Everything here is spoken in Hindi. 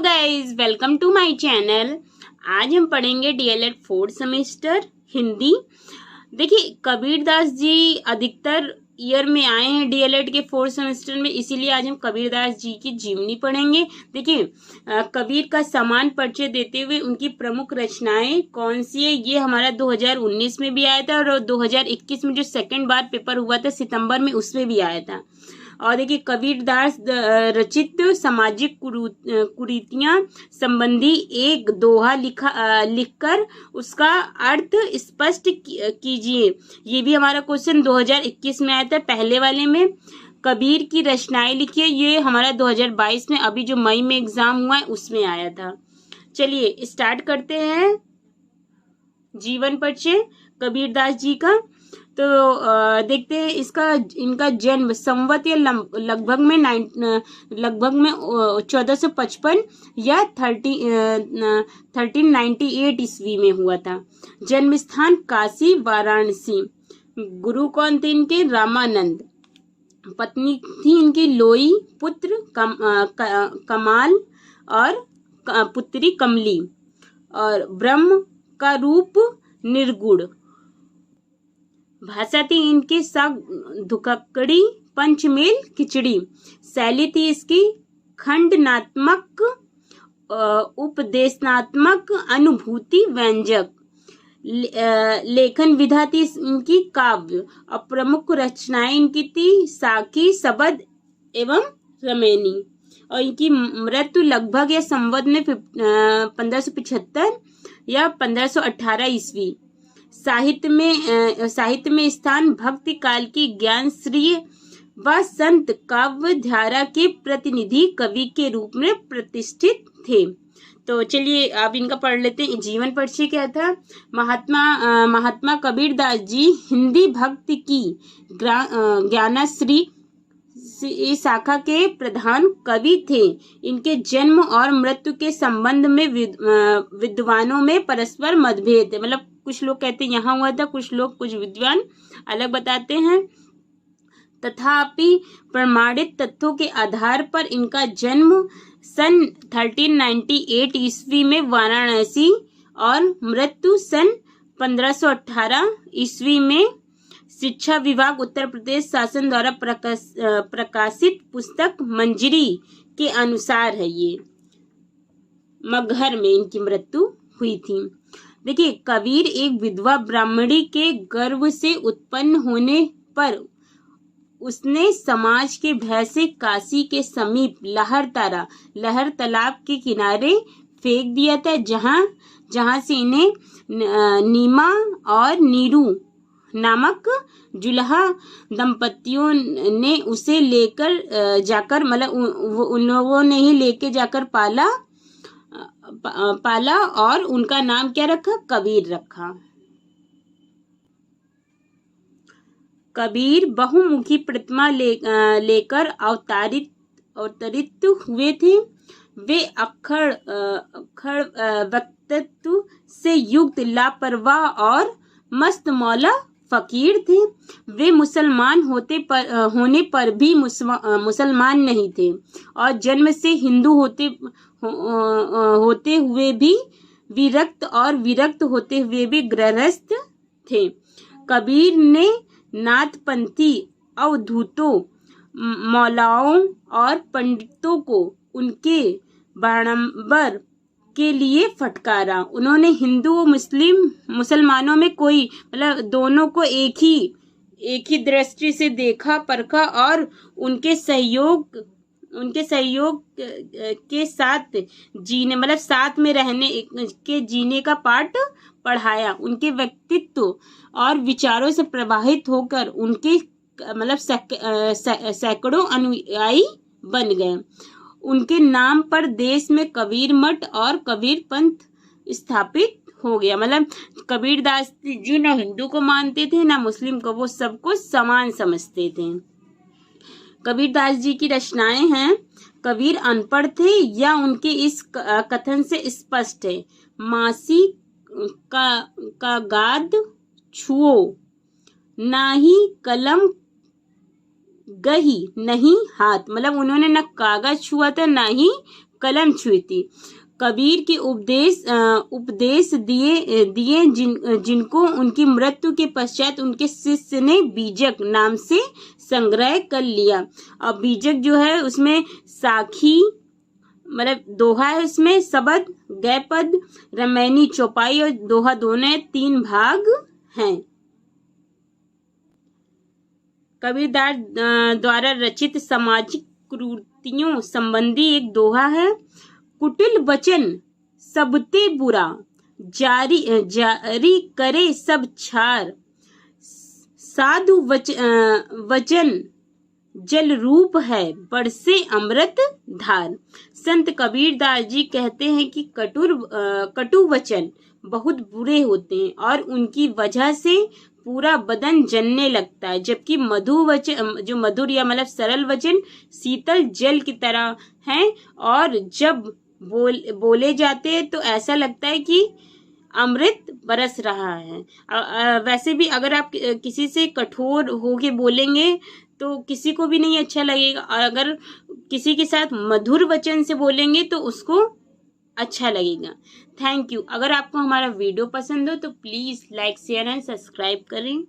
Guys, welcome to my channel. आज हम पढ़ेंगे डीएलएड फोर्थ सेमेस्टर हिंदी। देखिए, कबीरदास जी अधिकतर ईयर में आए हैं डीएलएड के फोर्थ सेमेस्टर में, इसीलिए आज हम कबीरदास जी की जीवनी पढ़ेंगे। देखिए, कबीर का समान परिचय देते हुए उनकी प्रमुख रचनाएं कौन सी है, ये हमारा 2019 में भी आया था और 2021 में जो सेकंड बार पेपर हुआ था सितंबर में, उसमें भी आया था। और देखिए, कबीरदास रचित सामाजिक कुरीतियां संबंधी एक दोहा लिखकर उसका अर्थ स्पष्ट कीजिए। ये भी हमारा क्वेश्चन 2021 में आया था पहले वाले में। कबीर की रचनाएं लिखिए, ये हमारा 2022 में अभी जो मई में एग्जाम हुआ है उसमें आया था। चलिए स्टार्ट करते हैं जीवन परिचय कबीरदास जी का। तो देखते हैं इनका जन्म संवत या लगभग में 1455 या 1398 ईस्वी में हुआ था। जन्म स्थान काशी वाराणसी। गुरु कौन थे इनके? रामानंद। पत्नी थी इनकी लोई, पुत्र कमाल और पुत्री कमली, और ब्रह्म का रूप निर्गुण। भाषा थी इनकी धुककड़ी पंचमेल खिचड़ी। शैली थी इसकी खंडनात्मक उपदेशनात्मक अनुभूति व्यंजक। लेखन विधा थी इनकी काव्य। और प्रमुख रचनाएं इनकी थी साखी, सबद एवं रमैनी। और इनकी मृत्यु लगभग या संवत में 1575 या 1518 ईस्वी। साहित्य में स्थान भक्ति काल की ज्ञान श्री व संत काव्य धारा के प्रतिनिधि कवि के रूप में प्रतिष्ठित थे। तो चलिए अब इनका पढ़ लेते हैं। जीवन परिचय क्या था? महात्मा कबीरदास जी हिंदी भक्ति की ज्ञानश्री शाखा के प्रधान कवि थे। इनके जन्म और मृत्यु के संबंध में विद्वानों में परस्पर मतभेद है। मतलब कुछ लोग कहते हैं यहाँ हुआ था, कुछ विद्वान अलग बताते हैं। तथापि प्रमाणित तथ्यों के आधार पर इनका जन्म सन 1398 ईस्वी में वाराणसी और मृत्यु सन 1518 ईस्वी में शिक्षा विभाग उत्तर प्रदेश शासन द्वारा प्रकाशित पुस्तक मंजरी के अनुसार है। ये मगहर में इनकी मृत्यु हुई थी। देखिए, कबीर एक विधवा ब्राह्मणी के गर्भ से उत्पन्न होने पर उसने समाज के भय से काशी के समीप लहर तालाब के किनारे फेंक दिया था, जहां से इन्हें नीमा और नीरू नामक जुल्हा दंपतियों ने उसे लेकर जाकर, मतलब उन लोगों ने ही लेके जाकर पाला और उनका नाम क्या रखा? कबीर रखा। कबीर बहुमुखी प्रतिमा लेकर अवतरित हुए थे। वे अक्खड़ व्यक्तित्व से युक्त लापरवाह और मस्त मौला फकीर थे। वे मुसलमान होने पर भी मुसलमान नहीं थे और जन्म से हिंदू होते हुए भी विरक्त होते हुए भी गृहस्थ थे। कबीर ने नाथपंथी अवधूतों, मौलाओं और पंडितों को उनके बाड़ंबर के लिए फटकारा। उन्होंने हिंदू और मुसलमानों में कोई, मतलब दोनों को एक ही दृष्टि से देखा परखा और उनके सहयोग के साथ जीने, मतलब साथ में रहने के जीने का पाठ पढ़ाया। उनके व्यक्तित्व और विचारों से प्रभावित होकर उनके मतलब सैकड़ों अनुयायी बन गए। उनके नाम पर देश में कबीर मठ और कबीर पंथ स्थापित हो गया। मतलब कबीरदास जी ना हिंदू को मानते थे ना मुस्लिम को, वो सबको समान समझते थे। कबीरदास जी की रचनाएं हैं। कबीर अनपढ़ थे या उनके इस कथन से स्पष्ट है। मासी का गाद छुओ, ना ही कलम गही नहीं हाथ। मतलब उन्होंने न कागज छुआ था ना ही कलम छुई थी। कबीर के उपदेश दिए जिनको उनकी मृत्यु के पश्चात उनके शिष्य ने बीजक नाम से संग्रह कर लिया। और बीजक जो है उसमें साखी मतलब दोहा है, उसमें सबद, गैपद, रमैनी चौपाई और दोहा दोनों 3 भाग हैं। कबीरदास द्वारा रचित सामाजिक कुरीतियों संबंधी एक दोहा है। कुटिल वचन सबते बुरा, जारी करे सब छार, साधु वचन जल रूप है, बरसे अमृत धार। संत कबीरदास जी कहते हैं कि कटु वचन बहुत बुरे होते हैं और उनकी वजह से पूरा बदन जलने लगता है, जबकि मधुर या मतलब सरल वचन शीतल जल की तरह हैं और जब बोले जाते हैं तो ऐसा लगता है कि अमृत बरस रहा है। वैसे भी अगर आप किसी से कठोर होके बोलेंगे तो किसी को भी नहीं अच्छा लगेगा, और अगर किसी के साथ मधुर वचन से बोलेंगे तो उसको अच्छा लगेगा। Thank you. अगर आपको हमारा वीडियो पसंद हो तो please like, share and subscribe करें।